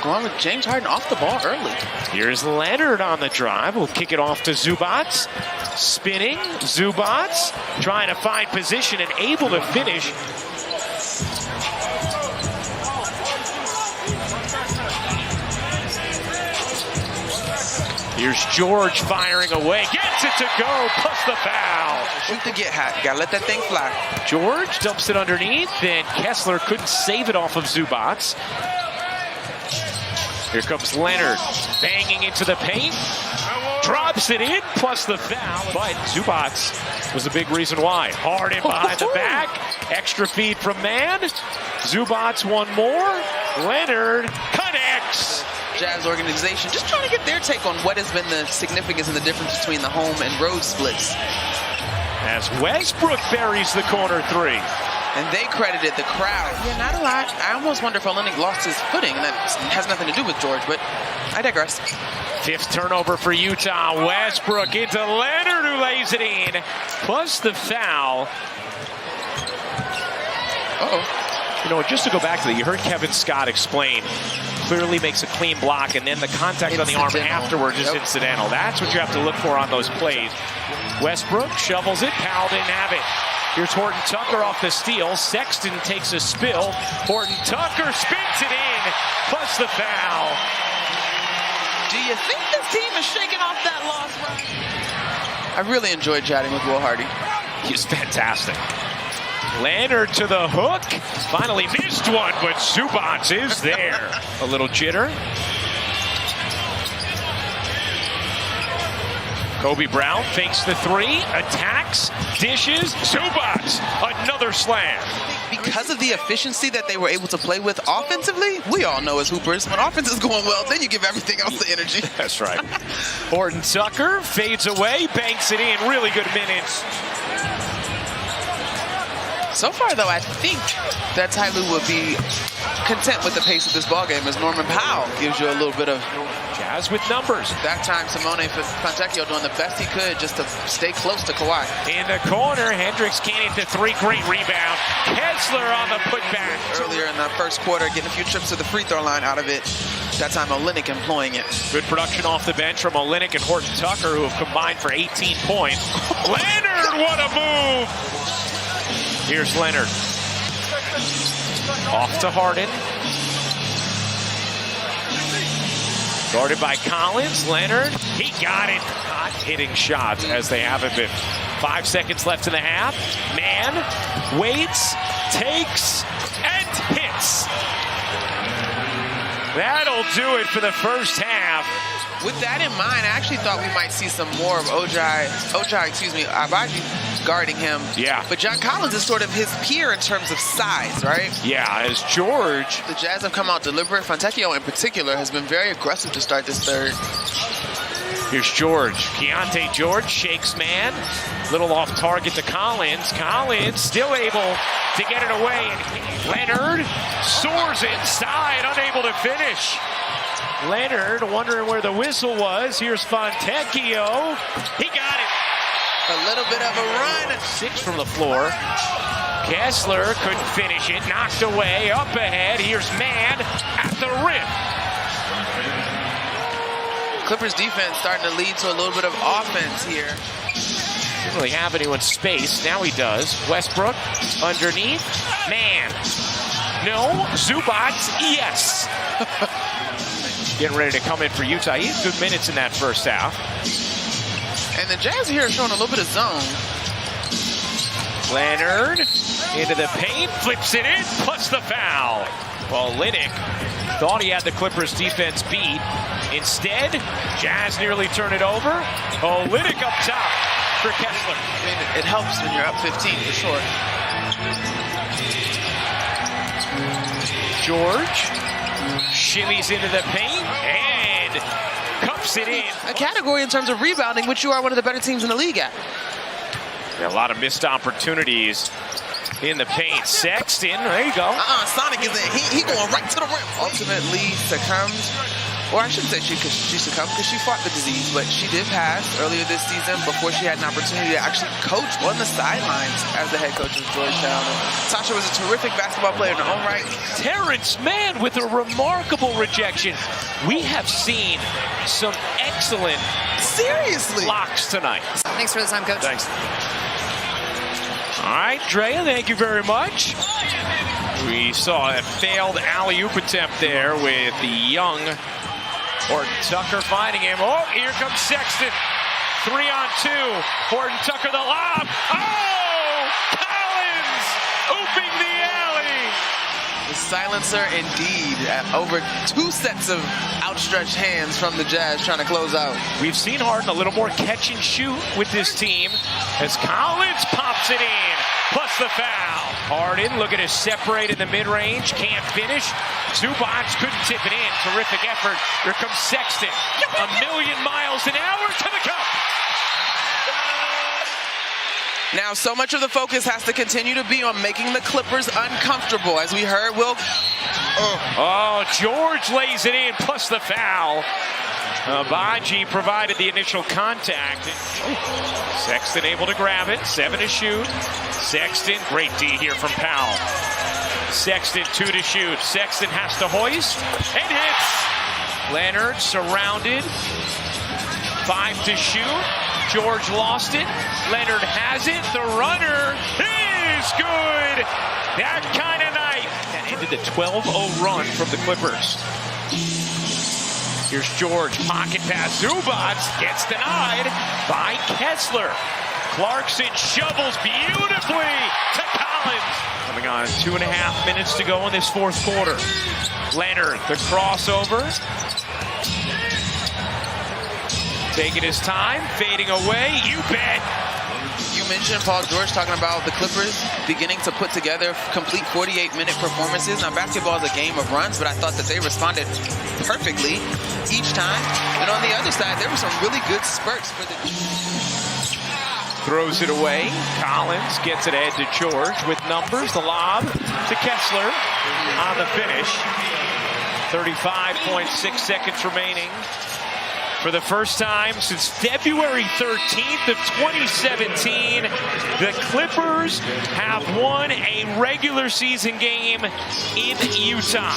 going with James Harden off the ball early. Here's Leonard on the drive. We'll kick it off to Zubac. Spinning. Zubac trying to find position and able to finish. Here's George firing away. Gets it to go, plus the foul. Shoot to get hot. Gotta let that thing fly. George dumps it underneath, and Kessler couldn't save it off of Zubac. Here comes Leonard, banging into the paint. Drops it in, plus the foul. But Zubac was the big reason why. Harden behind the back. Extra feed from Mann. Zubac one more. Leonard connects. Jazz organization just trying to get their take on what has been the significance and the difference between the home and road splits. As Westbrook buries the corner three. And they credited the crowd. Yeah, not a lot. I almost wonder if Olynyk lost his footing. That has nothing to do with George, but I digress. Fifth turnover for Utah. Westbrook into Leonard, who lays it in. Plus the foul. Uh-oh. You know, just to go back to that, you heard Kevin Scott explain. Clearly makes a clean block, and then the contact on the arm afterwards is incidental. That's what you have to look for on those plays. Westbrook shovels it. Powell didn't have it. Here's Horton Tucker off the steal. Sexton takes a spill. Horton Tucker spins it in, plus the foul. Do you think this team is shaking off that loss, Ryan? I really enjoyed chatting with Will Hardy. He's fantastic. Leonard to the hook. Finally missed one, but Zubac is there. A little jitter. Kobe Brown fakes the three, attacks, dishes, Zubac, another slam. Because of the efficiency that they were able to play with offensively, we all know as hoopers, when offense is going well, then you give everything else the energy. That's right. Horton Tucker fades away, banks it in, really good minutes. So far, though, I think that Ty Lue will be content with the pace of this ballgame as Norman Powell gives you a little bit of... Jazz with numbers. That time, Simone Fontecchio doing the best he could just to stay close to Kawhi. In the corner, Hendricks can't hit the three. Great rebound. Kessler on the putback. Earlier in the first quarter, getting a few trips to the free throw line out of it. That time, Olynyk employing it. Good production off the bench from Olynyk and Horton Tucker, who have combined for 18 points. Leonard, what a move! Here's Leonard. Off to Harden. Guarded by Collins. Leonard, he got it. Hot hitting shots as they haven't been. 5 seconds left in the half. Mann waits, takes, and hits. That'll do it for the first half. With that in mind, I actually thought we might see some more of Agbaji guarding him. Yeah. But John Collins is sort of his peer in terms of size, right? Yeah, as George. The Jazz have come out deliberate. Fontecchio in particular has been very aggressive to start this third. Here's George. Keontae George shakes Mann. Little off target to Collins. Collins still able to get it away. And Leonard soars inside, unable to finish. Leonard wondering where the whistle was. Here's Fontecchio. He got it. A little bit of a run. 6 from the floor. Kessler couldn't finish it. Knocked away. Up ahead. Here's Mann at the rim. Clippers defense starting to lead to a little bit of offense here. Didn't really have anyone space. Now he does. Westbrook underneath. Mann. No. Zubac. Yes. Getting ready to come in for Utah. He had good minutes in that first half. And the Jazz here are showing a little bit of zone. Leonard into the paint, flips it in, plus the foul. Well, Olynyk thought he had the Clippers defense beat. Instead, Jazz nearly turn it over. Olynyk up top for Kessler. I mean, it helps when you're up 15 for sure. George shimmies into the paint and cups it in. A category in terms of rebounding, which you are one of the better teams in the league at. Yeah, a lot of missed opportunities in the paint. Sexton, there you go. Sonic is in. He going right to the rim. Ultimate lead succumbs. or I shouldn't say she succumbed because she fought the disease, but she did pass earlier this season before she had an opportunity to actually coach on the sidelines as the head coach of Georgetown. And Tasha was a terrific basketball player in her own right. Terrence Mann with a remarkable rejection. We have seen some excellent blocks tonight. Thanks for the time, Coach. Thanks. All right, Drea, thank you very much. We saw a failed alley-oop attempt there with the young Horton Tucker finding him. Oh, here comes Sexton. 3-on-2. Horton Tucker the lob. Oh! Collins ooping the alley. The silencer indeed. Over 2 sets of outstretched hands from the Jazz trying to close out. We've seen Harden a little more catch and shoot with this team as Collins pops it in. Plus the foul. Harden looking to separate in the mid-range. Can't finish. Zubac couldn't tip it in. Terrific effort. Here comes Sexton. 1,000,000 miles an hour to the cup. Now, so much of the focus has to continue to be on making the Clippers uncomfortable. As we heard, Oh, George lays it in, plus the foul. Baji provided the initial contact. Sexton able to grab it, 7 to shoot. Sexton, great D here from Powell. Sexton, 2 to shoot. Sexton has to hoist and hits. Leonard surrounded, 5 to shoot. George lost it. Leonard has it. The runner is good. That kind of night. That ended the 12-0 run from the Clippers. Here's George. Pocket pass. Zubac gets denied by Kessler. Clarkson shovels beautifully to Collins. Coming on 2.5 minutes to go in this fourth quarter. Leonard, the crossover. Taking his time, fading away, you bet. You mentioned Paul George talking about the Clippers beginning to put together complete 48-minute performances. Now, basketball is a game of runs, but I thought that they responded perfectly each time. And on the other side, there were some really good spurts for the... Throws it away. Collins gets it ahead to George with numbers. The lob to Kessler on the finish. 35.6 seconds remaining. For the first time since February 13th of 2017, the Clippers have won a regular season game in Utah.